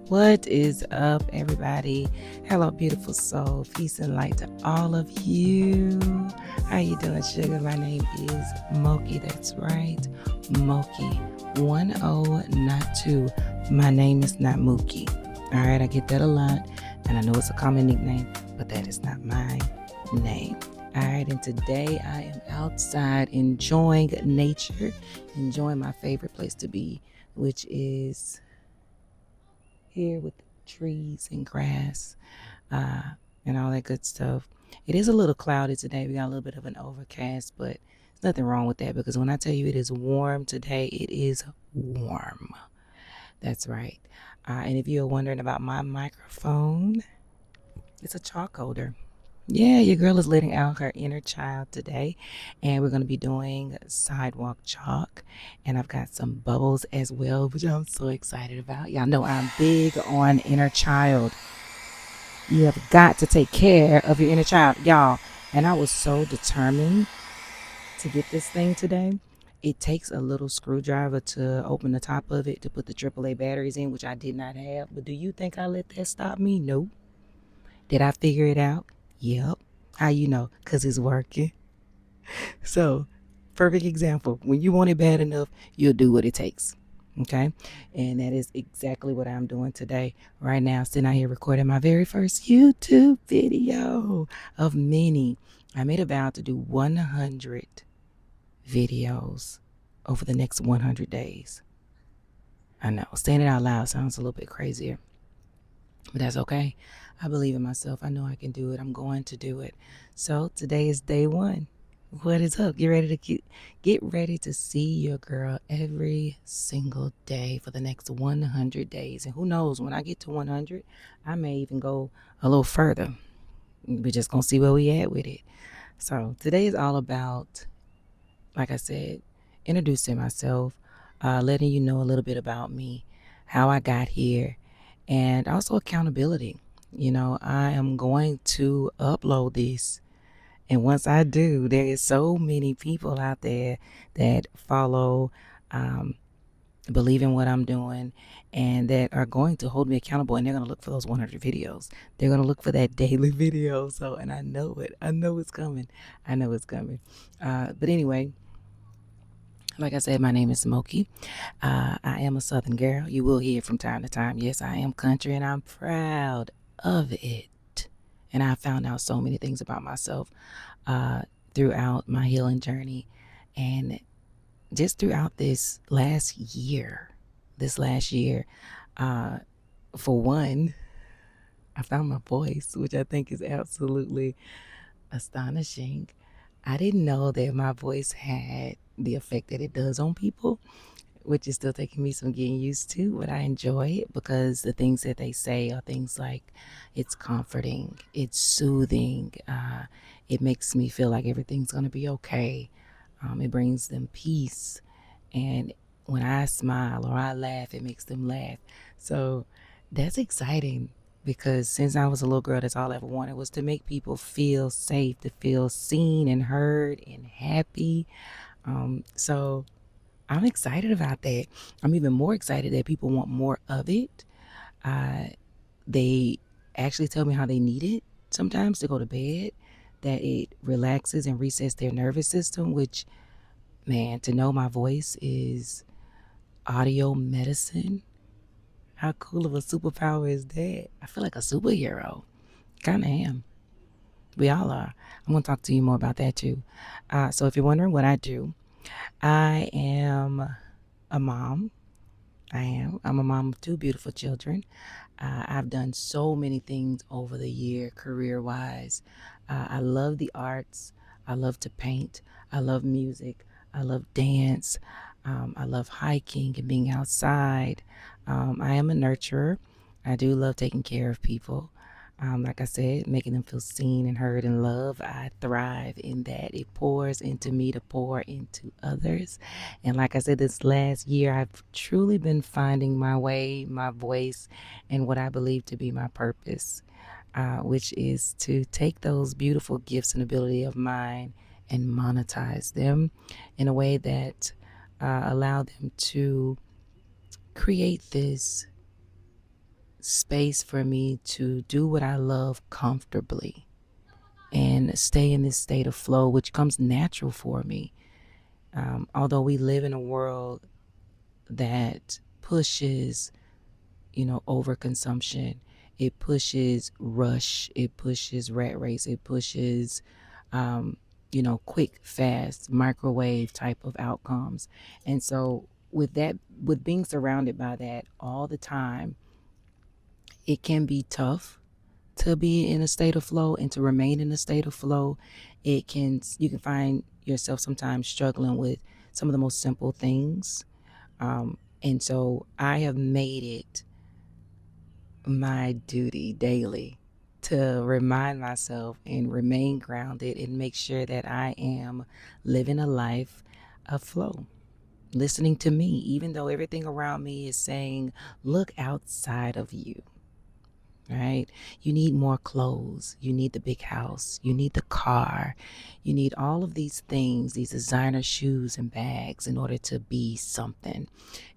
What is up, everybody? Hello, beautiful soul. Peace and light to all of you. How you doing, sugar? My name is Moki. That's right, Moki. 1-0, not 2. My name is not Mookie. All right, I get that a lot, and I know it's a common nickname, but that is not my name. All right, and today I am outside enjoying nature, enjoying my favorite place to be, which is here with trees and grass uh, and all that good stuff. It is a little cloudy today. We got a little bit of an overcast, but there's nothing wrong with that because when I tell you it is warm today, it is warm. That's right. And if you're wondering about my microphone, it's a chalk holder. Yeah, your girl is letting out her inner child today, and we're going to be doing sidewalk chalk. And I've got some bubbles as well, which I'm so excited about. Y'all know I'm big on inner child. You have got to take care of your inner child, y'all. And I was so determined to get this thing today. It takes a little screwdriver to open the top of it to put the AAA batteries in, which I did not have. But do you think I let that stop me? No. Did I figure it out? Yep. How you know? Because it's working. So, perfect example. When you want it bad enough, you'll do what it takes. Okay. And that is exactly what I'm doing today. Right now, sitting out here recording my very first YouTube video of many. I made a vow to do 100 videos over the next 100 days. I know, saying it out loud sounds a little bit crazier, but that's okay. I believe in myself. I know I can do it. I'm going to do it. So today is day one. What is up? Get ready to get ready to see your girl every single day for the next 100 days. And who knows, when I get to 100, I may even go a little further. We're just going to see where we at with it. So today is all about, like I said, introducing myself, letting you know a little bit about me, how I got here, and also accountability. You know, I am going to upload this. And once I do, there is so many people out there that follow, um, believe in what I'm doing, and that are going to hold me accountable. And they're going to look for those 100 videos. They're going to look for that daily video. So, and I know it. I know it's coming. I know it's coming. But anyway, like I said, my name is Moki. I am a Southern girl. You will hear from time to time. Yes, I am country, and I'm proud of it. And I found out so many things about myself uh, throughout my healing journey, and just throughout this last year. This last year, uh, for one, I found my voice, which I think is absolutely astonishing. I didn't know that my voice had the effect that it does on people, which is still taking me some getting used to, but I enjoy it because the things that they say are things like it's comforting, it's soothing, it makes me feel like everything's going to be okay. It brings them peace. And when I smile or I laugh, it makes them laugh. So that's exciting because since I was a little girl, that's all I ever wanted was to make people feel safe, to feel seen and heard and happy. So I'm excited about that. I'm even more excited that people want more of it. Uh, they actually tell me how they need it sometimes to go to bed, that it relaxes and resets their nervous system, which, man, to know my voice is audio medicine. How cool of a superpower is that? I feel like a superhero. Kind of am. We all are. I'm going to talk to you more about that too. So if you're wondering what I do, I am a mom. I am. I'm a mom of two beautiful children. I've done so many things over the year, career wise. I love the arts. I love to paint. I love music. I love dance. I love hiking and being outside. I am a nurturer. I do love taking care of people. Like I said, making them feel seen and heard and loved. I thrive in that. It pours into me to pour into others. And like I said, this last year, I've truly been finding my way, my voice, and what I believe to be my purpose, which is to take those beautiful gifts and ability of mine and monetize them in a way that allow them to create this space for me to do what I love comfortably and stay in this state of flow, which comes natural for me. Although we live in a world that pushes, overconsumption, it pushes rush, it pushes rat race, it pushes, um, quick, fast, microwave type of outcomes. And so, with that, with being surrounded by that all the time, it can be tough to be in a state of flow and to remain in a state of flow. You can find yourself sometimes struggling with some of the most simple things. And so I have made it my duty daily to remind myself and remain grounded and make sure that I am living a life of flow, listening to me, even though everything around me is saying, look outside of you. Right? You need more clothes. You need the big house. You need the car. You need all of these things, these designer shoes and bags in order to be something.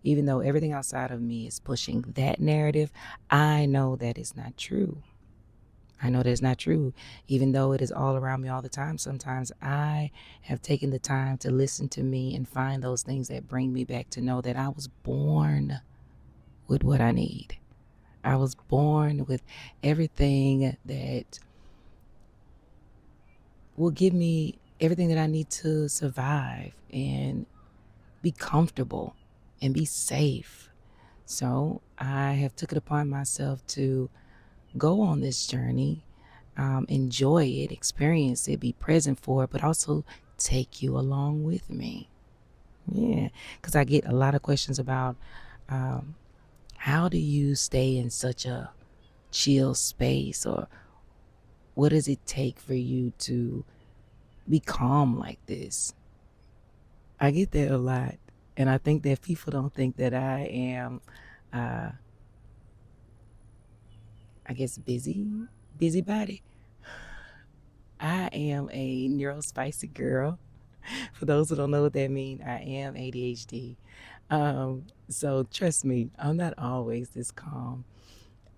Even though everything outside of me is pushing that narrative, I know that is not true. I know that it's not true. Even though it is all around me all the time, sometimes I have taken the time to listen to me and find those things that bring me back to know that I was born with what I need. I was born with everything that will give me everything that I need to survive and be comfortable and be safe. So I have took it upon myself to go on this journey, enjoy it, experience it, be present for it, but also take you along with me. Yeah, because I get a lot of questions about um, how do you stay in such a chill space, or what does it take for you to be calm like this? I get that a lot. And I think that people don't think that I am, uh, I guess, busybody. I am a neurospicy girl. For those who don't know what that means, I am ADHD. So trust me, I'm not always this calm.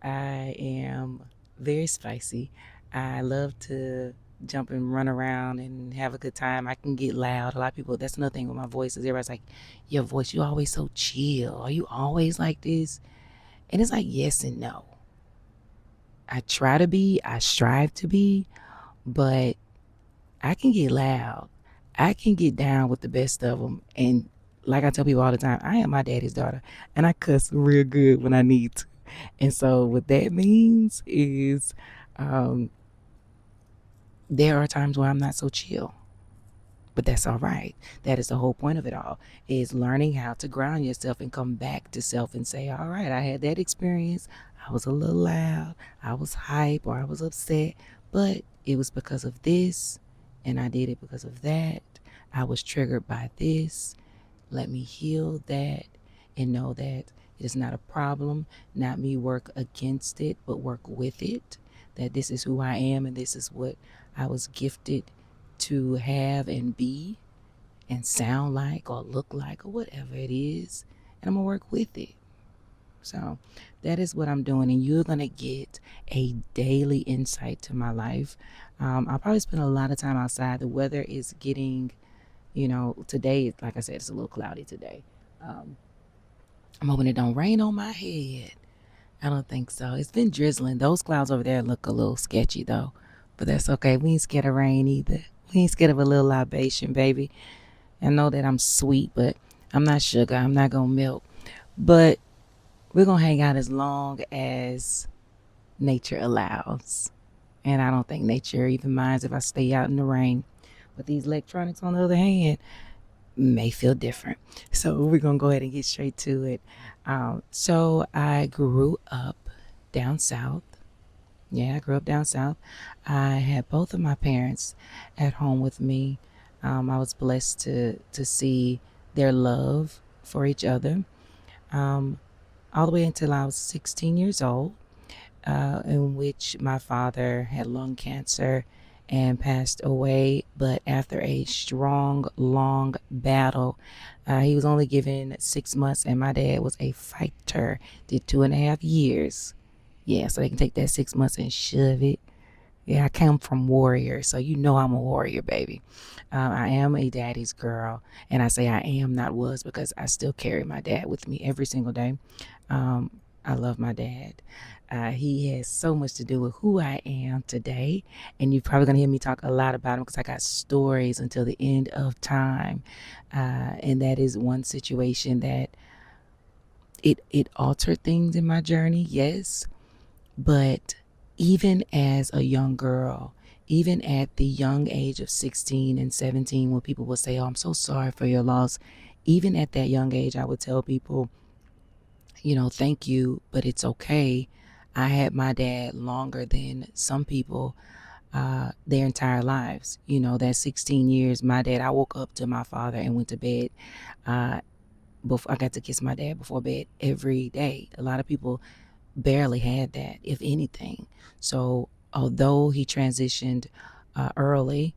I am very spicy. I love to jump and run around and have a good time. I can get loud. A lot of people, that's another thing with my voice, is everybody's like, your voice, you always so chill. Are you always like this? And it's like, yes and no. I try to be, I strive to be, but I can get loud. I can get down with the best of them. And like I tell people all the time, I am my daddy's daughter, and I cuss real good when I need to. And so what that means is, um, there are times where I'm not so chill, but that's all right. That is the whole point of it all, is learning how to ground yourself and come back to self and say, all right, I had that experience. I was a little loud. I was hype, or I was upset, but it was because of this, and I did it because of that. I was triggered by this. Let me heal that and know that it is not a problem. Not me work against it, but work with it. That this is who I am, and this is what I was gifted to have and be and sound like or look like or whatever it is. And I'm going to work with it. So that is what I'm doing. And you're going to get a daily insight to my life. I'll probably spend a lot of time outside. The weather is getting, today, like I said, it's a little cloudy today. Um, I'm hoping it don't rain on my head. I don't think so. It's been drizzling. Those clouds over there look a little sketchy though, but that's okay. We ain't scared of rain either. We ain't scared of a little libation, baby. I know that I'm sweet, but I'm not sugar. I'm not gonna melt. But we're gonna hang out as long as nature allows. And I don't think nature even minds if I stay out in the rain. But these electronics, on the other hand, may feel different. So we're gonna go ahead and get straight to it. So I grew up down south. Yeah, I grew up down south. I had both of my parents at home with me. I was blessed to see their love for each other, um, all the way until I was 16 years old, in which my father had lung cancer and passed away. But after a strong, long battle, he was only given 6 months, and my dad was a fighter, did 2.5 years. Yeah, so they can take that 6 months and shove it. Yeah, I come from warrior, so you know I'm a warrior, baby. I am a daddy's girl, and I say I am, not was, because I still carry my dad with me every single day. Um, I love my dad. He has so much to do with who I am today, and you're probably gonna hear me talk a lot about him because I got stories until the end of time. And that is one situation that it altered things in my journey, yes, but even as a young girl, even at the young age of 16 and 17, when people would say, "Oh, I'm so sorry for your loss," even at that young age, I would tell people, thank you, but it's okay. I had my dad longer than some people, their entire lives. That 16 years, my dad, I woke up to my father and went to bed. Uh, before I got to kiss my dad before bed every day. A lot of people barely had that, if anything. So, although he transitioned early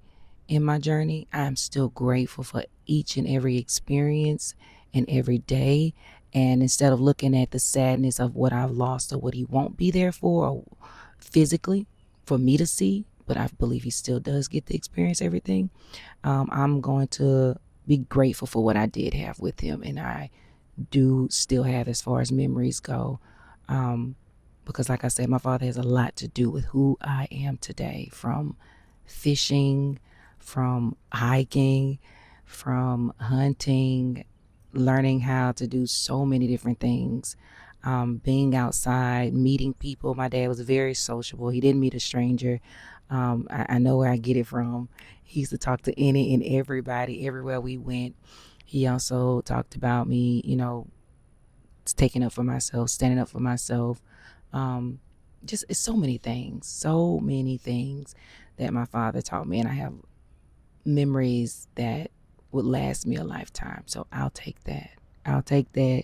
in my journey, I'm still grateful for each and every experience and every day. And instead of looking at the sadness of what I've lost or what he won't be there for, or physically for me to see, but I believe he still does get to experience everything. I'm going to be grateful for what I did have with him, and I do still have as far as memories go. Um, because, like I said, my father has a lot to do with who I am today, from fishing, from hiking, from hunting, learning how to do so many different things. Being outside, meeting people. My dad was very sociable. He didn't meet a stranger. I know where I get it from. He used to talk to any and everybody everywhere we went. He also talked about me, taking up for myself, standing up for myself. Um, just it's so many things that my father taught me, and I have memories that would last me a lifetime. So I'll take that. I'll take that.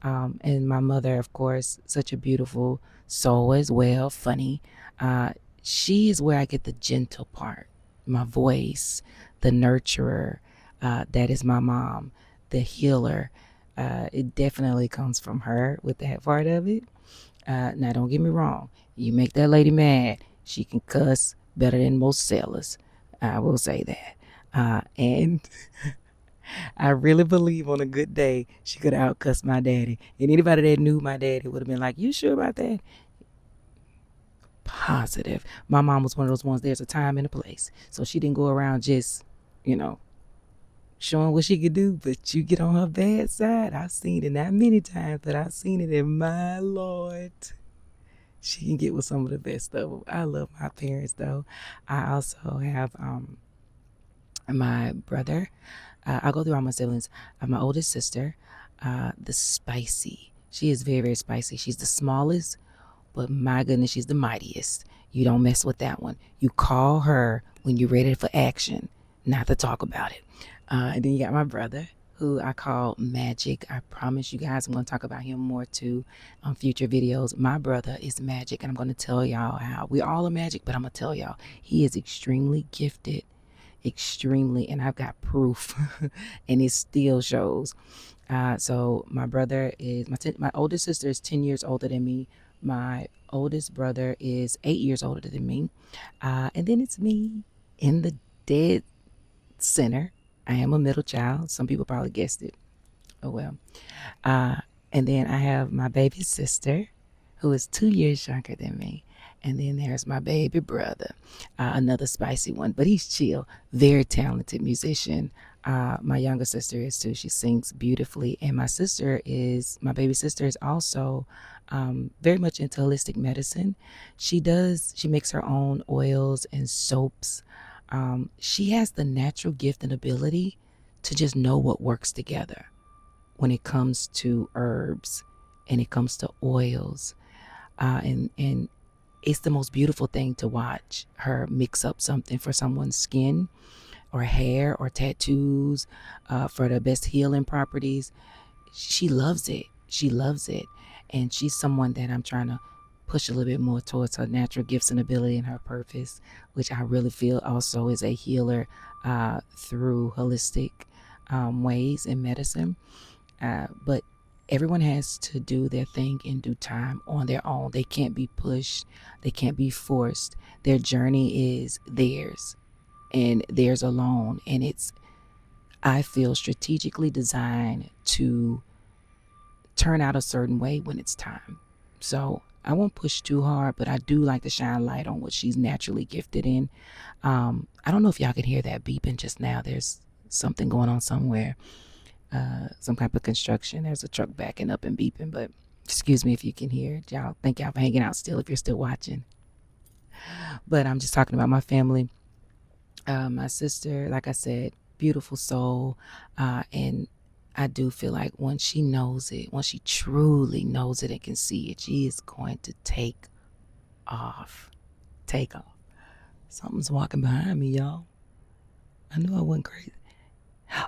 And my mother, of course, such a beautiful soul as well, funny. Uh, she is where I get the gentle part, my voice, the nurturer. That is my mom, the healer. It definitely comes from her with that part of it. Now, don't get me wrong. You make that lady mad, she can cuss better than most sailors. I will say that. And I really believe on a good day, she could outcuss my daddy. And anybody that knew my daddy would have been like, "You sure about that?" Positive. My mom was one of those ones, there's a time and a place. So she didn't go around just, you know, showing what she could do, but you get on her bad side. I've seen it not many times, but I've seen it, in my Lord. She can get with some of the best of them. I love my parents, though. I also have my brother. I'll go through all my siblings. I have my oldest sister, the spicy. She is very, very spicy. She's the smallest, but my goodness, she's the mightiest. You don't mess with that one. You call her when you're ready for action, not to talk about it. And then you got my brother, who I call Magic. I promise you guys I'm going to talk about him more too on future videos. My brother is Magic, and I'm going to tell y'all how. We all are Magic, but I'm going to tell y'all he is extremely gifted, extremely, and I've got proof, and it still shows. So my brother is my oldest sister is 10 years older than me. My oldest brother is 8 years older than me. And then it's me in the dead center. I am a middle child. Some people probably guessed it. Oh well. Uh, and then I have my baby sister, who is 2 years younger than me. And then there's my baby brother, another spicy one, but he's chill, very talented musician. My younger sister is too. She sings beautifully. And my baby sister is also very much into holistic medicine. She makes her own oils and soaps. She has the natural gift and ability to just know what works together when it comes to herbs and it comes to oils. And it's the most beautiful thing to watch her mix up something for someone's skin or hair or tattoos, for the best healing properties. She loves it. She loves it. And she's someone that I'm trying to push a little bit more towards her natural gifts and ability and her purpose, which I really feel also is a healer through holistic ways in medicine. But everyone has to do their thing in due time on their own. They can't be pushed, they can't be forced. Their journey is theirs and theirs alone. And it's, I feel, strategically designed to turn out a certain way when it's time. So I won't push too hard, but I do like to shine light on what she's naturally gifted in. I don't know if y'all can hear that beeping just now. There's something going on somewhere, some type of construction. There's a truck backing up and beeping, but excuse me if you can hear it. Y'all, thank y'all for hanging out still if you're still watching. But I'm just talking about my family. My sister, like I said, beautiful soul. And I do feel like once she knows it, once she truly knows it and can see it, she is going to take off. Take off. Something's walking behind me, y'all. I knew I wasn't crazy.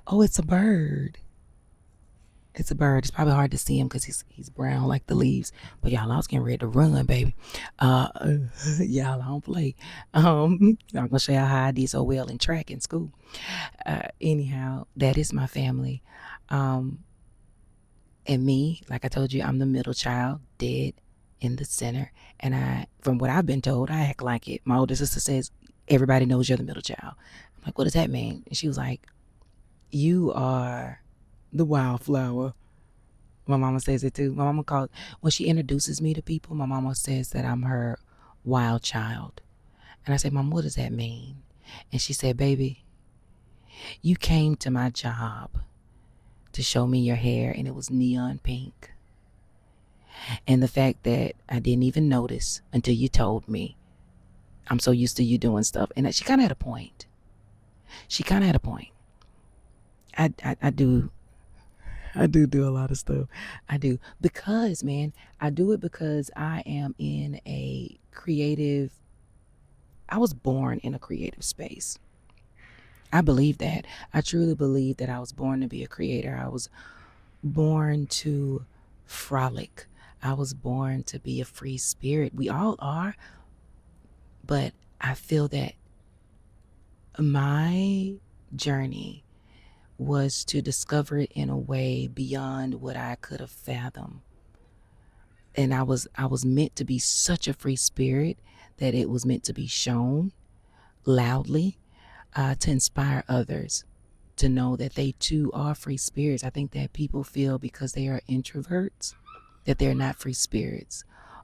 Oh, it's a bird. It's a bird. It's probably hard to see him because he's brown like the leaves. But y'all, I was getting ready to run, baby. Y'all, I don't play. I'm gonna show y'all how I did so well in track in school. Anyhow, that is my family. And me, like I told you, I'm the middle child, dead in the center. And from what I've been told, I act like it. My older sister says, everybody knows you're the middle child. I'm like, what does that mean? And she was like, you are the wildflower. My mama says it too. My mama calls, when she introduces me to people, my mama says that I'm her wild child. And I say, Mom, what does that mean? And she said, baby, you came to my job to show me your hair and it was neon pink. And the fact that I didn't even notice until you told me, I'm so used to you doing stuff. And she kind of had a point. She kind of had a point. I do a lot of stuff. I do. Because, man, I do it because I am in a creative, I was born in a creative space. I believe that. I truly believe that I was born to be a creator. I was born to frolic. I was born to be a free spirit. We all are. But I feel that my journey was to discover it in a way beyond what I could have fathomed. And I was meant to be such a free spirit that it was meant to be shown loudly, to inspire others to know that they too are free spirits. I think that people feel because they are introverts that they're not free spirits,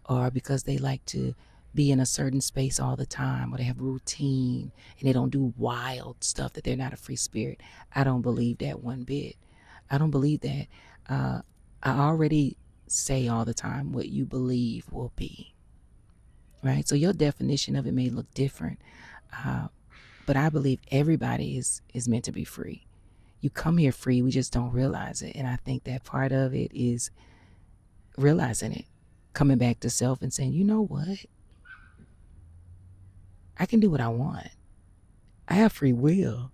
or because they like to be in a certain space all the time, or they have routine and they don't do wild stuff, that they're not a free spirit. I don't believe that one bit. I don't believe that. I already say all the time, what you believe will be, right? So your definition of it may look different, but I believe everybody is meant to be free. You come here free, we just don't realize it. And I think that part of it is realizing it, coming back to self and saying, you know what? I can do what I want. I have free will.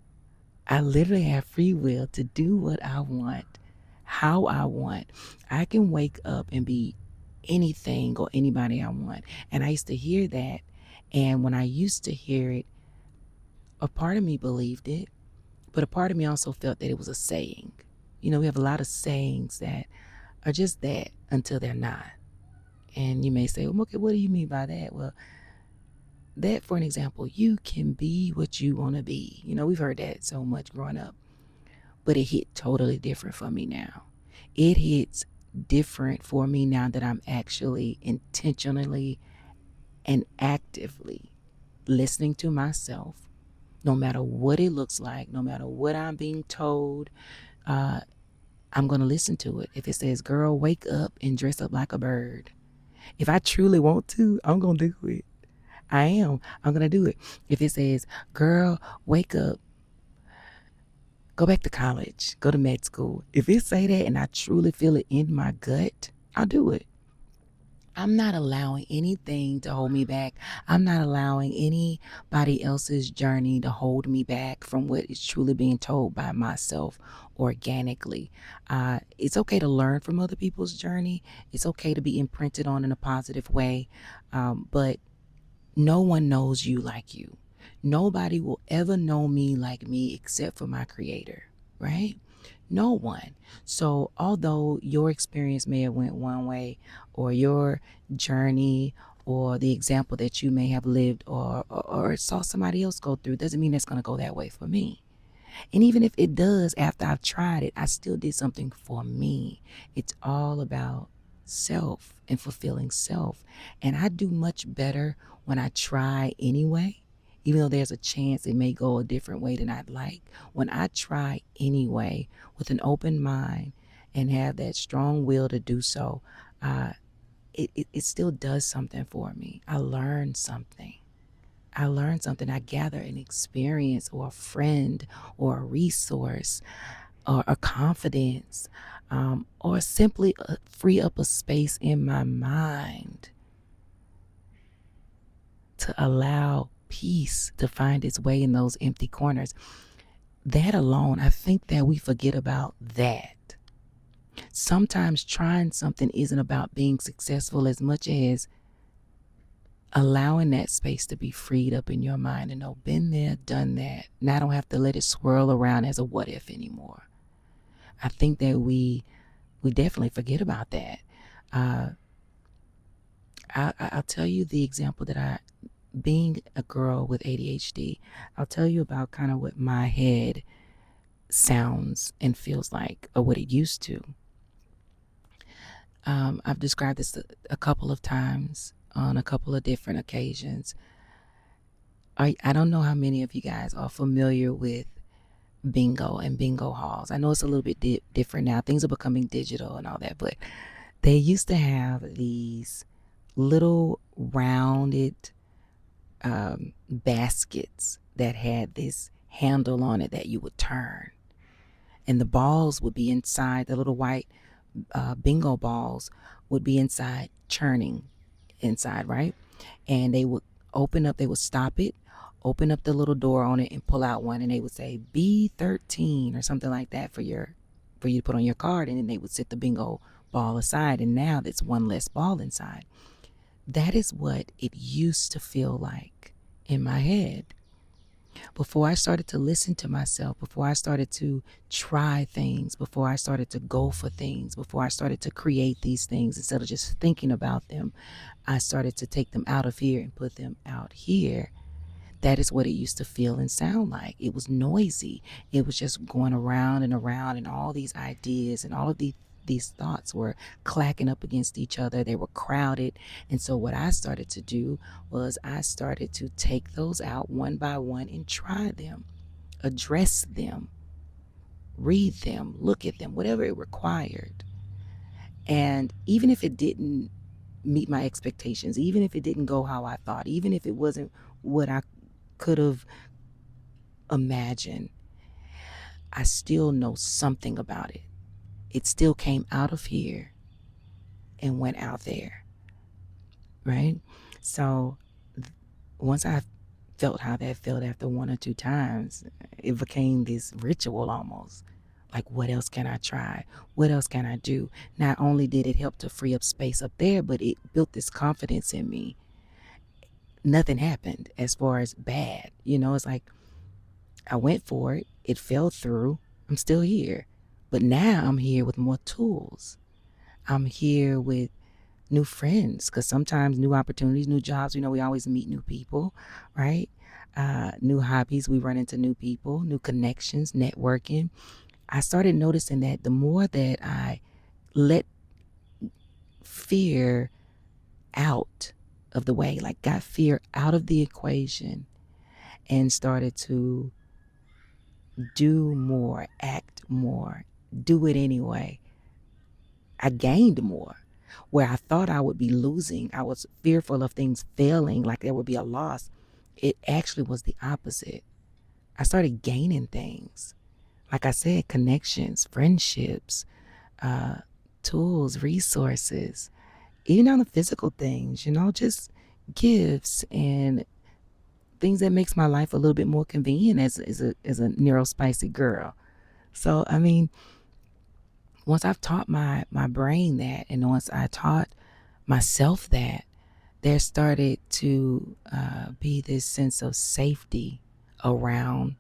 I literally have free will to do what I want, how I want. I can wake up and be anything or anybody I want. And I used to hear that. And when I used to hear it, a part of me believed it, but a part of me also felt that it was a saying. You know, we have a lot of sayings that are just that until they're not. And you may say, well, okay, what do you mean by that? Well, that, for an example, you can be what you want to be. You know, we've heard that so much growing up, but it hit totally different for me now. It hits different for me now that I'm actually intentionally and actively listening to myself, no matter what it looks like, no matter what I'm being told. I'm going to listen to it. If it says, girl, wake up and dress up like a bird, if I truly want to, I'm going to do it. I'm going to do it. If it says, girl, wake up, go back to college, go to med school, if it say that and I truly feel it in my gut, I'll do it. I'm not allowing anything to hold me back. I'm not allowing anybody else's journey to hold me back from what is truly being told by myself organically. It's okay to learn from other people's journey. It's okay to be imprinted on in a positive way. But no one knows you like you. Nobody will ever know me like me except for my creator, right? No one. So although your experience may have went one way, or your journey, or the example that you may have lived, or saw somebody else go through, doesn't mean it's going to go that way for me. And even if it does, after I've tried it, I still did something for me. It's all about self and fulfilling self. And I do much better when I try anyway, even though there's a chance it may go a different way than I'd like. When I try anyway with an open mind and have that strong will to do so, it still does something for me. I learn something. I gather an experience or a friend or a resource or a confidence, or simply free up a space in my mind to allow peace to find its way in those empty corners. That alone, I think that we forget about that. Sometimes trying something isn't about being successful as much as allowing that space to be freed up in your mind and know, been there, done that. Now I don't have to let it swirl around as a what if anymore. I think that we definitely forget about that. Uh, I'll tell you the example that being a girl with ADHD, I'll tell you about kind of what my head sounds and feels like, or what it used to. I've described this a couple of times on a couple of different occasions. I don't know how many of you guys are familiar with bingo and bingo halls. I know it's a little bit different now. Things are becoming digital and all that, but they used to have these little rounded baskets that had this handle on it that you would turn, and the balls would be inside. The little white bingo balls would be inside, churning inside, right? And they would open up, they would stop it, open up the little door on it and pull out one, and they would say B13 or something like that for you to put on your card, and then they would set the bingo ball aside, and now that's one less ball inside. That is what it used to feel like in my head. Before I started to listen to myself, before I started to try things, before I started to go for things, before I started to create these things instead of just thinking about them, I started to take them out of here and put them out here. That is what it used to feel and sound like. It was noisy. It was just going around, and all these ideas and all of these thoughts were clacking up against each other. They were crowded. And so what I started to do was I started to take those out one by one and try them, address them, read them, look at them, whatever it required. And even if it didn't meet my expectations, even if it didn't go how I thought, even if it wasn't what I could have imagined, I still know something about it. It still came out of here and went out there, right? So once I felt how that felt after one or two times, it became this ritual almost. Like, what else can I try? What else can I do? Not only did it help to free up space up there, but it built this confidence in me. Nothing happened as far as bad. It's like I went for it. It fell through. I'm still here. But now I'm here with more tools. I'm here with new friends, because sometimes new opportunities, new jobs, we always meet new people, right? New hobbies, we run into new people, new connections, networking. I started noticing that the more that I let fear out of the way, like got fear out of the equation and started to do more, act more, do it anyway, I gained more. Where I thought I would be losing, I was fearful of things failing, like there would be a loss. It actually was the opposite. I started gaining things. Like I said, connections, friendships, tools, resources. even on the physical things, just gifts and things that makes my life a little bit more convenient as a neurospicy girl. So I mean, once I've taught my brain that, and once I taught myself that, there started to be this sense of safety around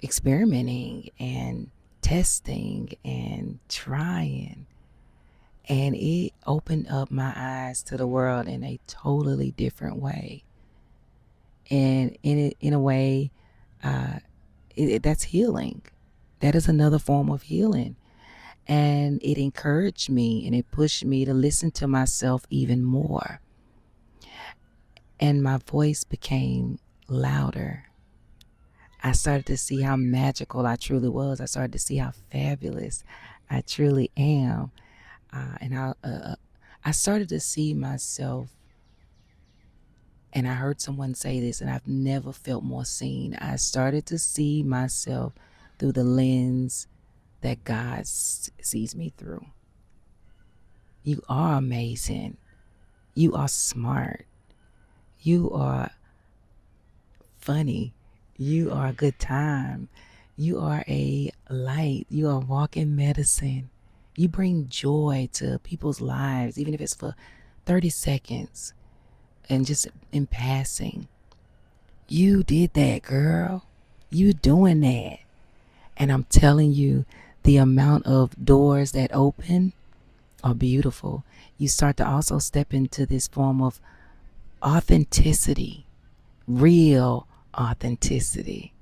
experimenting and testing and trying. And it opened up my eyes to the world in a totally different way. And in a way, uh, that's healing. That is another form of healing. And it encouraged me and it pushed me to listen to myself even more. And my voice became louder. I started to see how magical I truly was. I started to see how fabulous I truly am. And I started to see myself, and I heard someone say this, and I've never felt more seen. I started to see myself through the lens that God sees me through. You are amazing. You are smart. You are funny. You are a good time. You are a light. You are walking medicine. You bring joy to people's lives, even if it's for 30 seconds and just in passing. You did that, girl. You doing that. And I'm telling you, the amount of doors that open are beautiful. You start to also step into this form of authenticity, real authenticity.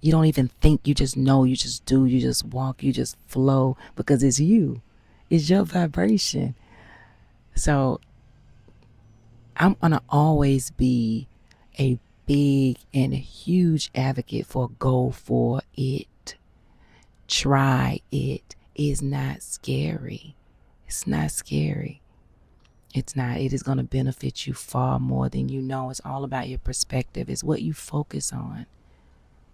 You don't even think, you just know, you just do, you just walk, you just flow because it's you. It's your vibration. So I'm going to always be a big and huge advocate for go for it. Try it. It's not scary. It's not scary. It's not. It is going to benefit you far more than you know. It's all about your perspective. It's what you focus on.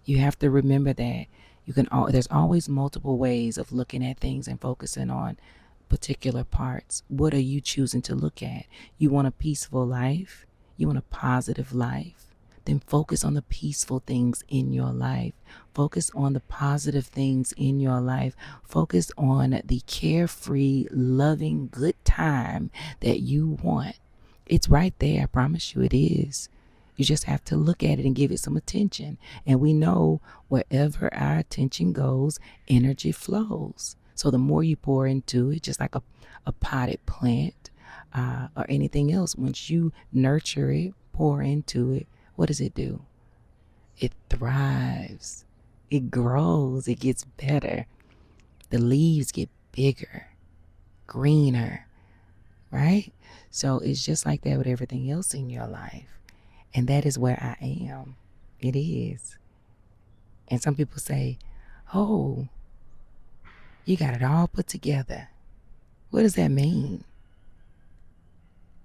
You have to remember that there's always multiple ways of looking at things and focusing on particular parts. What are you choosing to look at? You want a peaceful life? You want a positive life? Then focus on the peaceful things in your life. Focus on the positive things in your life. Focus on the carefree, loving, good time that you want. It's right there. I promise you it is. You just have to look at it and give it some attention. And we know wherever our attention goes, energy flows. So the more you pour into it, just like a potted plant or anything else, once you nurture it, pour into it, what does it do? It thrives. It grows. It gets better. The leaves get bigger, greener, right? So it's just like that with everything else in your life. And that is where I am. It is. And some people say, oh, you got it all put together. What does that mean?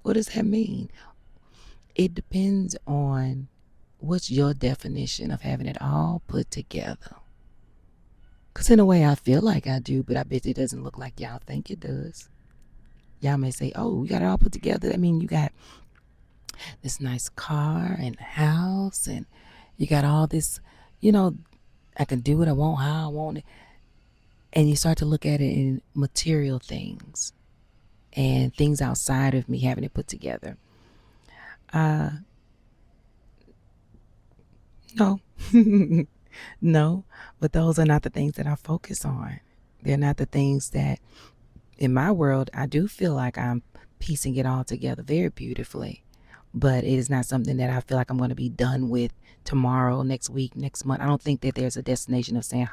What does that mean? It depends on what's your definition of having it all put together. Because in a way, I feel like I do, but I bet it doesn't look like y'all think it does. Y'all may say, oh, you got it all put together. That means you got this nice car and house, and you got all this, I can do what I want, how I want it. And you start to look at it in material things and things outside of me having it put together. No. No, but those are not the things that I focus on. They're not the things that, in my world, I do feel like I'm piecing it all together very beautifully. But it is not something that I feel like I'm going to be done with tomorrow, next week, next month. I don't think that there's a destination of saying,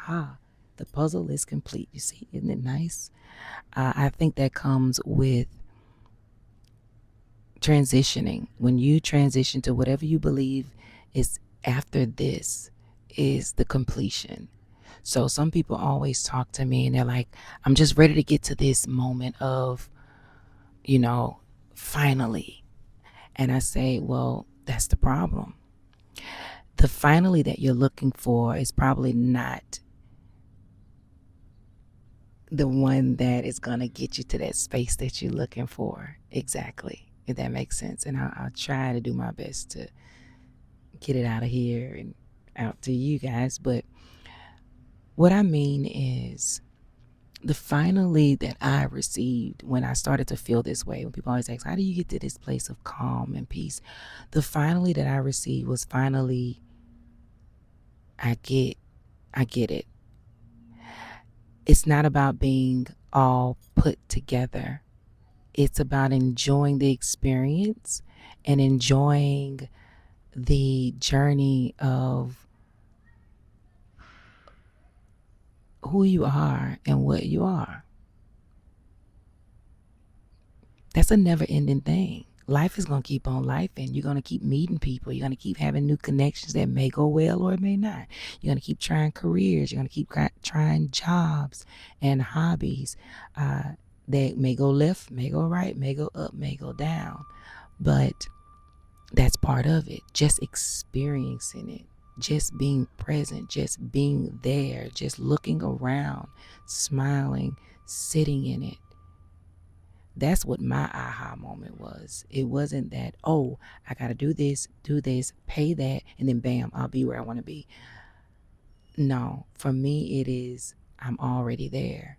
the puzzle is complete. You see, isn't it nice? I think that comes with transitioning. When you transition to whatever you believe is after this is the completion. So some people always talk to me and they're like, I'm just ready to get to this moment of, finally. And I say, well, that's the problem. The finally that you're looking for is probably not the one that is going to get you to that space that you're looking for. Exactly. If that makes sense. And I'll try to do my best to get it out of here and out to you guys. But what I mean is, the finally that I received when I started to feel this way, when people always ask, how do you get to this place of calm and peace? The finally that I received was finally, I get it. It's not about being all put together. It's about enjoying the experience and enjoying the journey of who you are and what you are. That's a never ending thing. Life is going to keep on life, and you're going to keep meeting people. You're going to keep having new connections that may go well or it may not. You're going to keep trying careers. You're going to keep trying jobs and hobbies that may go left, may go right, may go up, may go down. But that's part of it. Just experiencing it, just being present, just being there, just looking around, smiling, sitting in it. That's what my aha moment was. It wasn't that, oh, I got to do this, pay that, and then bam, I'll be where I want to be. No, for me, it is, I'm already there.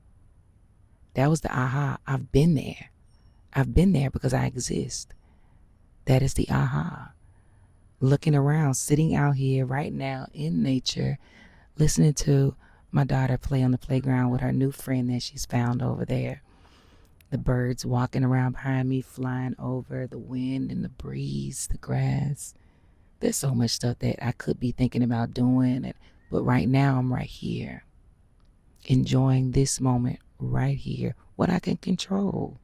That was the aha. I've been there. I've been there because I exist. That is the aha. Looking around, sitting out here right now in nature, listening to my daughter play on the playground with her new friend that she's found over there. The birds walking around behind me, flying over, the wind and the breeze, the grass. There's so much stuff that I could be thinking about doing, but right now I'm right here, enjoying this moment right here, what I can control.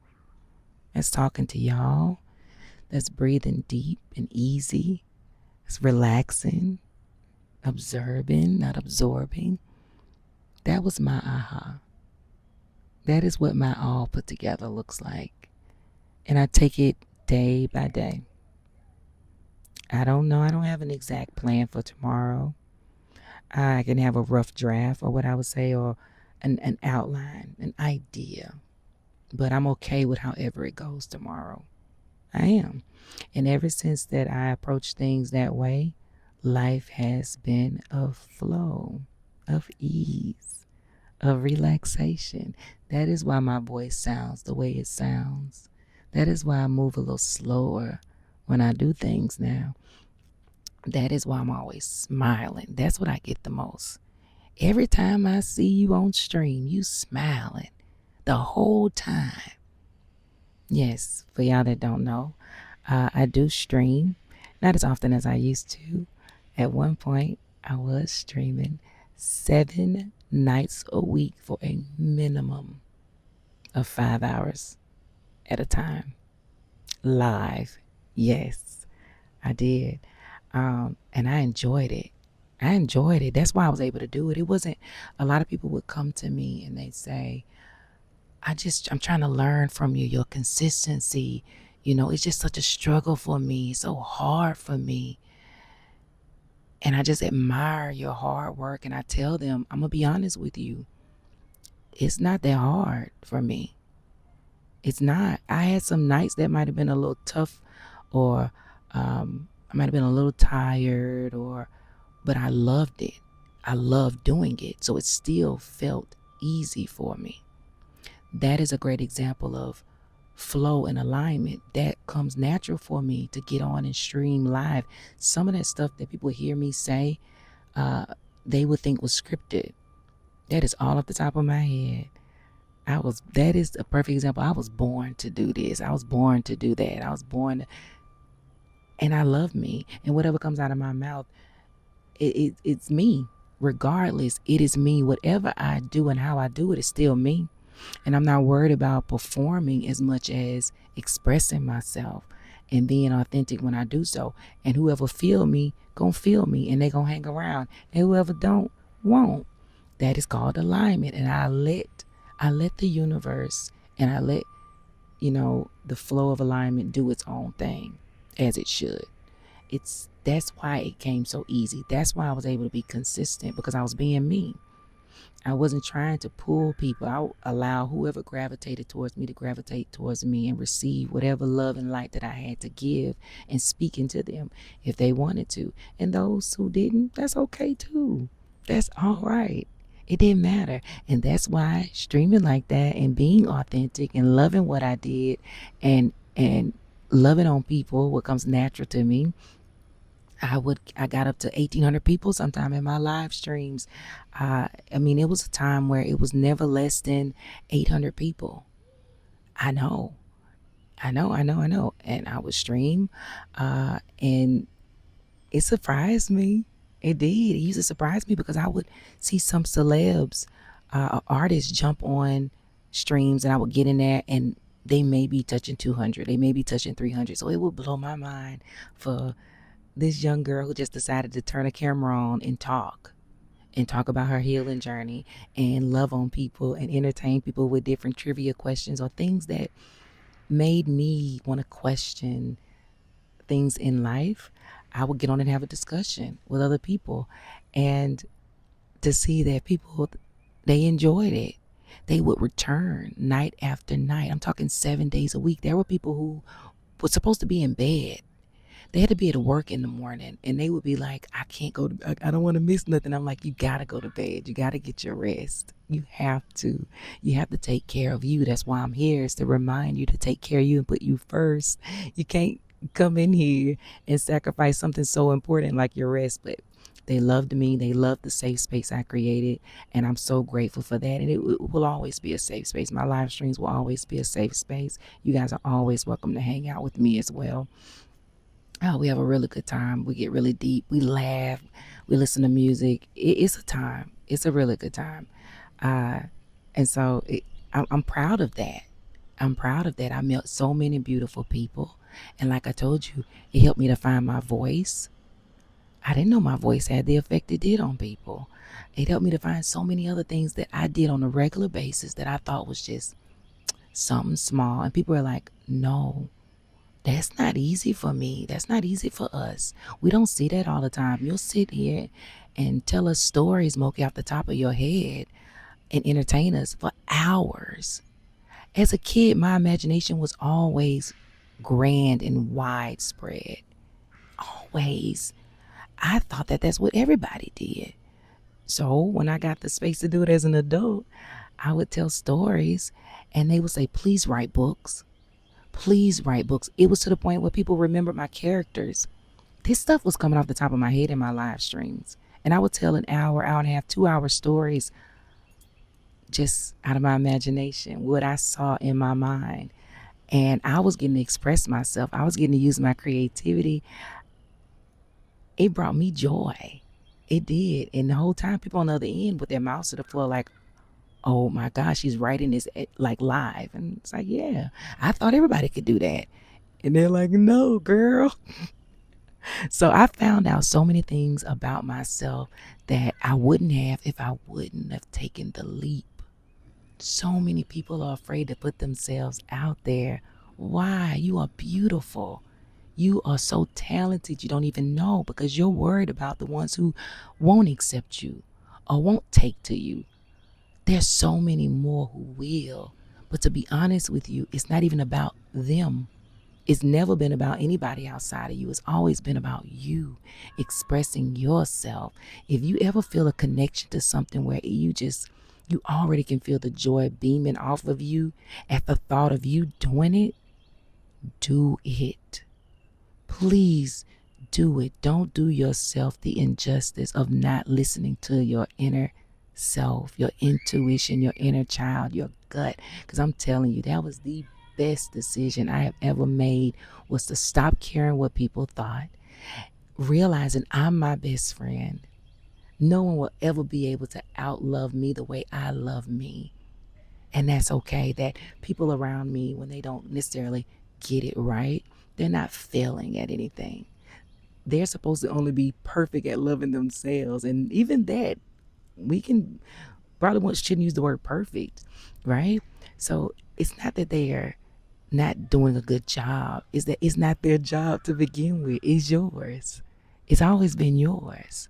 That's talking to y'all. That's breathing deep and easy. It's relaxing, observing, not absorbing. That was my aha. That is what my all put together looks like. And I take it day by day. I don't know. I don't have an exact plan for tomorrow. I can have a rough draft, or what I would say, or an outline, an idea. But I'm okay with however it goes tomorrow. I am. And ever since that I approach things that way, life has been of flow, of ease, of relaxation. That is why my voice sounds the way it sounds. That is why I move a little slower when I do things now. That is why I'm always smiling. That's what I get the most. Every time I see you on stream, you smiling the whole time. Yes, for y'all that don't know, I do stream, not as often as I used to. At one point, I was streaming 7 nights a week for a minimum of 5 hours at a time. Live. Yes, I did. And I enjoyed it. I enjoyed it. That's why I was able to do it. It wasn't, a lot of people would come to me and they'd say, I'm trying to learn from you, your consistency. It's just such a struggle for me. It's so hard for me. And I just admire your hard work. And I tell them, I'm going to be honest with you. It's not that hard for me. It's not. I had some nights that might have been a little tough, or I might have been a little tired, but I loved it. I loved doing it. So it still felt easy for me. That is a great example of flow and alignment. That comes natural for me to get on and stream live. Some of that stuff that people hear me say, they would think was scripted. That is all off the top of my head. That is a perfect example. I was born to do this. I was born to do that. I was born and I love me. And whatever comes out of my mouth, it's me. Regardless, it is me. Whatever I do and how I do it is still me. And I'm not worried about performing as much as expressing myself and being authentic when I do so. And whoever feel me, gonna feel me, and they gonna hang around. And whoever don't, won't. That is called alignment. And I let the universe, and I let, the flow of alignment do its own thing as it should. That's why it came so easy. That's why I was able to be consistent, because I was being me. I wasn't trying to pull people. I allow whoever gravitated towards me to gravitate towards me and receive whatever love and light that I had to give and speak into them if they wanted to. And those who didn't, that's okay too. That's all right. It didn't matter. And that's why streaming like that and being authentic and loving what I did and loving on people, what comes natural to me, I got up to 1,800 people sometime in my live streams. I mean, it was a time where it was never less than 800 people. I know, I know. And I would stream, and it surprised me. It did. It used to surprise me because I would see some celebs, artists jump on streams, and I would get in there and they may be touching 200, they may be touching 300. So it would blow my mind for this young girl who just decided to turn a camera on and talk about her healing journey and love on people and entertain people with different trivia questions or things that made me want to question things in life. I would get on and have a discussion with other people, and to see that people, they enjoyed it. They would return night after night. I'm talking 7 days a week. There were people who were supposed to be in bed. They had to be at work in the morning, and they would be like, I can't go to, I don't want to miss nothing. I'm like, you gotta go to bed. You gotta get your rest. You have to take care of you. That's why I'm here, is to remind you to take care of you and put you first. You can't come in here and sacrifice something so important like your rest. But they loved me. They loved the safe space I created, and I'm so grateful for that. And it will always be a safe space. My live streams will always be a safe space. You guys are always welcome to hang out with me as well. Oh, we have a really good time. We get really deep. We laugh. We listen to music. It's a time. It's a really good time. Uh, and so I'm proud of that. I'm proud of that. I met so many beautiful people. And like I told you, it helped me to find my voice. I didn't know my voice had the effect it did on people. It helped me to find so many other things that I did on a regular basis that I thought was just something small. And people are like, no, that's not easy for me. That's not easy for us. We don't see that all the time. You'll sit here and tell us stories, Moki, off the top of your head and entertain us for hours. As a kid, my imagination was always grand and widespread. Always. I thought that that's what everybody did. So when I got the space to do it as an adult, I would tell stories and they would say, please write books. Please write books. It was to the point where people remembered my characters. This stuff was coming off the top of my head in my live streams. And I would tell an hour and a half, 2 hour stories just out of my imagination, what I saw in my mind. And I was getting to express myself. I was getting to use my creativity. It brought me joy. It did. And the whole time, people on the other end with their mouths to the floor, like, oh my gosh, she's writing this like live. And it's like, yeah, I thought everybody could do that. And they're like, no, girl. So I found out so many things about myself that I wouldn't have if I wouldn't have taken the leap. So many people are afraid to put themselves out there. Why? You are beautiful. You are so talented you don't even know, because you're worried about the ones who won't accept you or won't take to you. There's so many more who will. But to be honest with you, it's not even about them. It's never been about anybody outside of you. It's always been about you expressing yourself. If you ever feel a connection to something where you already can feel the joy beaming off of you at the thought of you doing it, do it. Please do it. Don't do yourself the injustice of not listening to your inner self, your intuition, your inner child, your gut. Because I'm telling you, that was the best decision I have ever made, was to stop caring what people thought, realizing I'm my best friend. No one will ever be able to outlove me the way I love me. And that's okay. That people around me, when they don't necessarily get it right, they're not failing at anything. They're supposed to only be perfect at loving themselves. And even that, we can probably shouldn't use the word perfect, right? So it's not that they are not doing a good job. It's that it's not their job to begin with. It's yours. It's always been yours.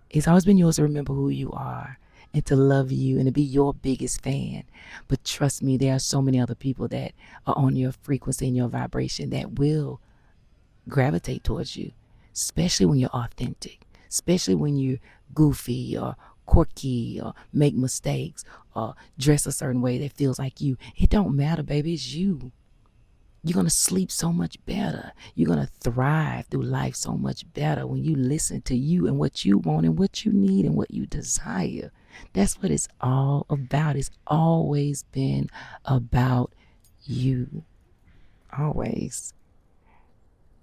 It's always been yours to remember who you are and to love you and to be your biggest fan. But trust me, there are so many other people that are on your frequency and your vibration that will gravitate towards you, especially when you're authentic, especially when you're goofy or quirky or make mistakes or dress a certain way that feels like you. It don't matter, baby. It's you. You're going to sleep so much better. You're going to thrive through life so much better when you listen to you and what you want and what you need and what you desire. That's what it's all about. It's always been about you. Always.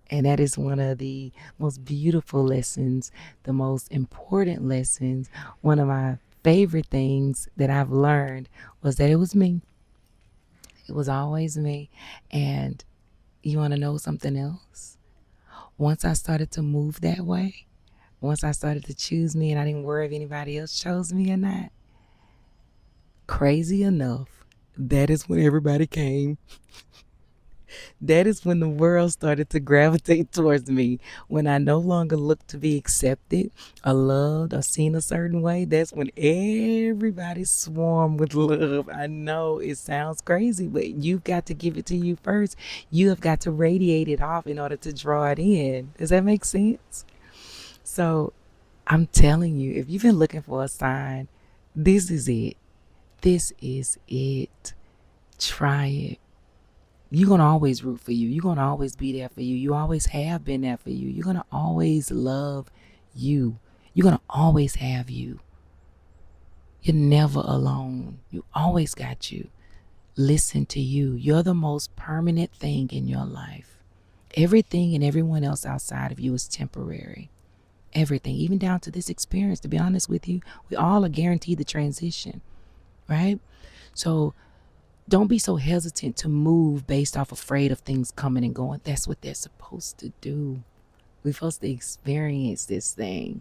And that is one of the most beautiful lessons, the most important lessons. One of my favorite things that I've learned was that it was me. It was always me. And you want to know something else? Once I started to move that way, once I started to choose me and I didn't worry if anybody else chose me or not, crazy enough, that is when everybody came. That is when the world started to gravitate towards me. When I no longer looked to be accepted or loved or seen a certain way, that's when everybody swarmed with love. I know it sounds crazy, but you've got to give it to you first. You have got to radiate it off in order to draw it in. Does that make sense? So I'm telling you, if you've been looking for a sign, this is it. This is it. Try it. You're going to always root for you. You're going to always be there for you. You always have been there for you. You're going to always love you. You're going to always have you. You're never alone. You always got you. Listen to you. You're the most permanent thing in your life. Everything and everyone else outside of you is temporary. Everything, even down to this experience, to be honest with you, we all are guaranteed the transition, right? So don't be so hesitant to move based off afraid of things coming and going. That's what they're supposed to do. We're supposed to experience this thing,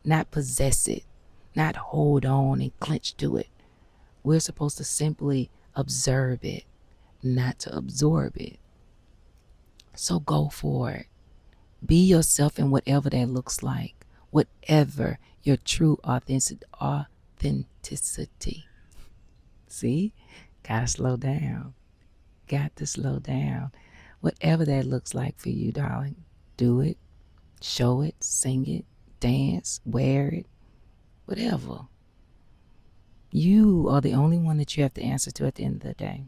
not possess it, not hold on and clench to it. We're supposed to simply observe it, not to absorb it. So go for it. Be yourself in whatever that looks like, whatever your true authenticity. See? Gotta slow down. Got to slow down. Whatever that looks like for you, darling, do it, show it, sing it, dance, wear it, whatever. You are the only one that you have to answer to at the end of the day.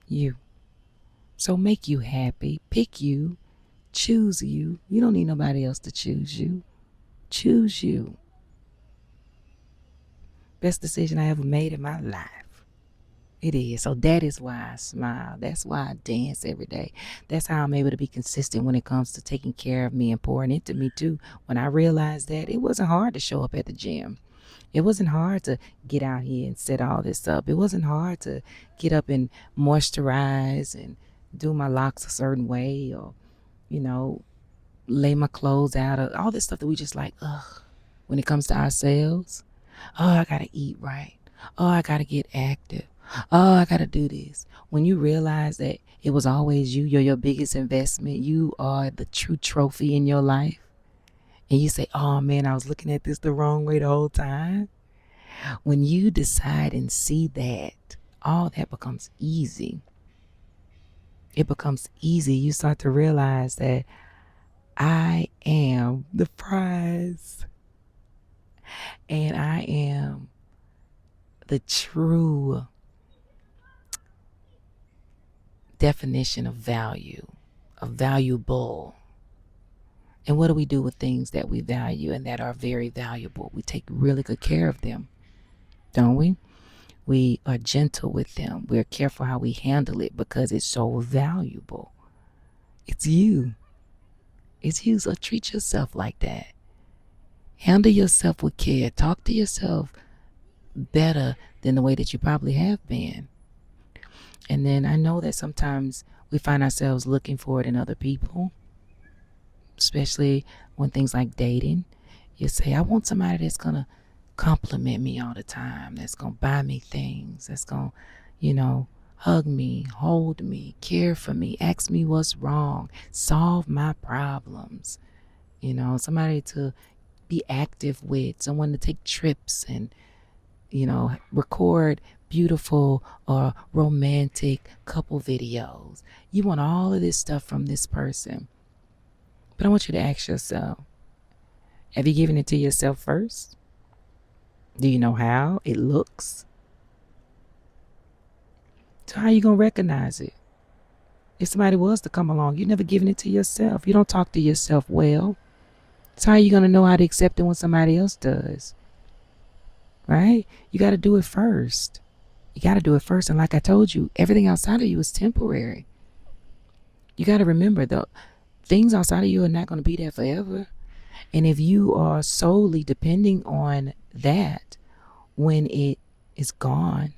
You. So make you happy. Pick you. Choose you. You don't need nobody else to choose you. Choose you. Best decision I ever made in my life. It is. So that is why I smile. That's why I dance every day. That's how I'm able to be consistent when it comes to taking care of me and pouring into me too. When I realized that, it wasn't hard to show up at the gym. It wasn't hard to get out here and set all this up. It wasn't hard to get up and moisturize and do my locks a certain way, or, you know, lay my clothes out, or all this stuff that we just like, ugh, when it comes to ourselves. Oh, I gotta eat right. Oh, I gotta get active. Oh, I gotta do this. When you realize that it was always you, you're your biggest investment, you are the true trophy in your life, and you say, oh man, I was looking at this the wrong way the whole time. When you decide and see that, all that becomes easy. It becomes easy. You start to realize that I am the prize, and I am the true definition of value, of valuable. And what do we do with things that we value and that are very valuable? We take really good care of them, don't we? We are gentle with them. We're careful how we handle it because it's so valuable. It's you. It's you. So treat yourself like that. Handle yourself with care. Talk to yourself better than the way that you probably have been. And then I know that sometimes we find ourselves looking for it in other people, especially when things like dating. You say, I want somebody that's going to compliment me all the time, that's going to buy me things, that's going to, hug me, hold me, care for me, ask me what's wrong, solve my problems. Somebody to be active with, someone to take trips and record beautiful or romantic couple videos. You want all of this stuff from this person. But I want you to ask yourself, have you given it to yourself first? Do you know how it looks? So how are you going to recognize it? If somebody was to come along, you never given it to yourself. You don't talk to yourself well. So how are you going to know how to accept it when somebody else does? Right? You got to do it first. You got to do it first. And like I told you, everything outside of you is temporary. You got to remember, though, things outside of you are not going to be there forever. And if you are solely depending on that when it is gone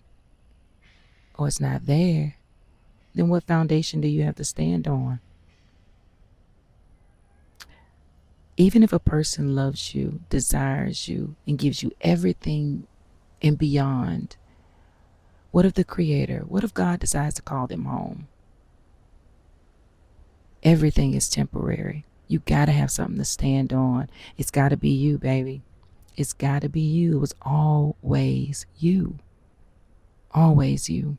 or it's not there, then what foundation do you have to stand on? Even if a person loves you, desires you, and gives you everything and beyond, what if the Creator, what if God decides to call them home? Everything is temporary. You got to have something to stand on. It's got to be you, baby. It's got to be you. It was always you. Always you.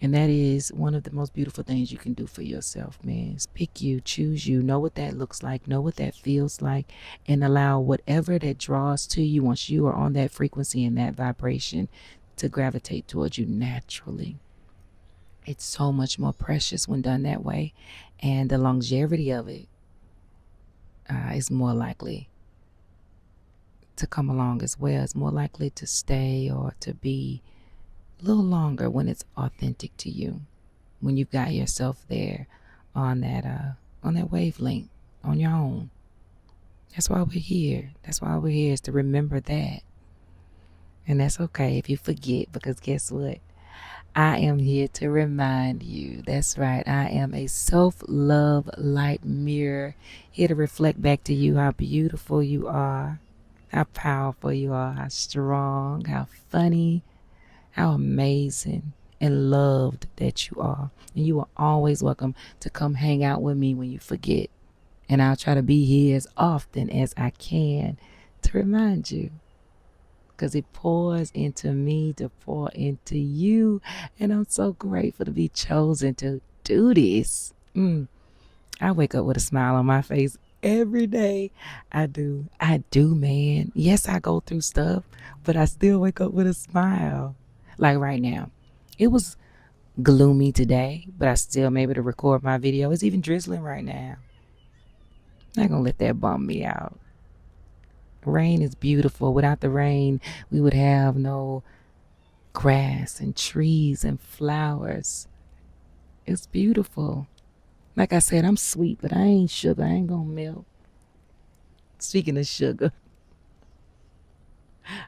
And that is one of the most beautiful things you can do for yourself, man. Is pick you, choose you, know what that looks like, know what that feels like, and allow whatever that draws to you once you are on that frequency and that vibration to gravitate towards you naturally. It's so much more precious when done that way. And the longevity of it is more likely to come along as well. It's more likely to stay or to be a little longer when it's authentic to you, when you've got yourself there on that wavelength on your own. That's why we're here. That's why we're here, is to remember that. And that's okay if you forget, because guess what? I am here to remind you. That's right. I am a self-love light mirror, here to reflect back to you how beautiful you are, how powerful you are, how strong, how funny, how amazing and loved that you are. And you are always welcome to come hang out with me when you forget. And I'll try to be here as often as I can to remind you, because it pours into me to pour into you. And I'm so grateful to be chosen to do this. I wake up with a smile on my face every day. I do, man. Yes, I go through stuff, but I still wake up with a smile. Like right now, it was gloomy today, but I still am able to record my video. It's even drizzling right now. I'm not gonna let that bum me out. Rain is beautiful. Without the rain, we would have no grass and trees and flowers. It's beautiful. Like I said, I'm sweet, but I ain't sugar. I ain't gonna melt. Speaking of sugar,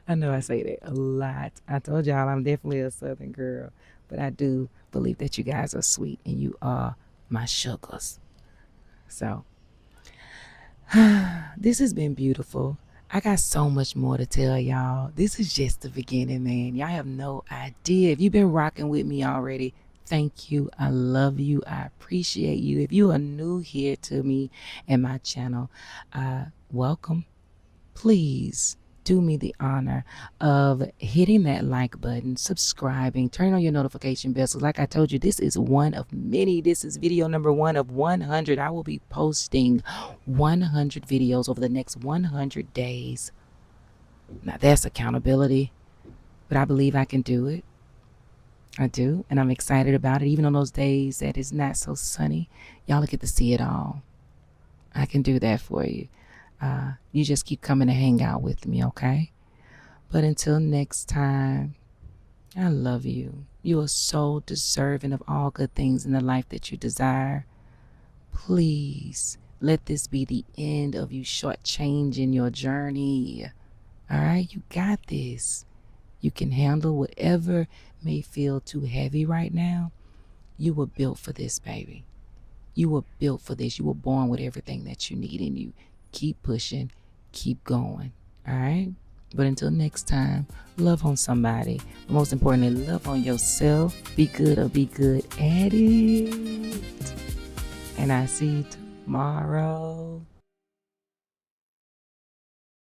I know I say that a lot. I told y'all I'm definitely a Southern girl, but I do believe that you guys are sweet and you are my sugars. So, this has been beautiful. I got so much more to tell y'all. This is just the beginning, man. Y'all have no idea. If you've been rocking with me already, thank you. I love you. I appreciate you. If you are new here to me and my channel, welcome. Please do me the honor of hitting that like button, subscribing, turn on your notification bells. Like I told you, this is one of many. This is video number 1 of 100. I will be posting 100 videos over the next 100 days. Now that's accountability, but I believe I can do it. I do, and I'm excited about it. Even on those days that it's not so sunny, y'all get to see it all. I can do that for you. You just keep coming to hang out with me, okay? But until next time, I love you. You are so deserving of all good things in the life that you desire. Please let this be the end of you shortchanging your journey. All right? You got this. You can handle whatever may feel too heavy right now. You were built for this, baby. You were built for this. You were born with everything that you need in you. Keep pushing, keep going, all right? But until next time, love on somebody. But most importantly, love on yourself. Be good or be good at it. And I see you tomorrow.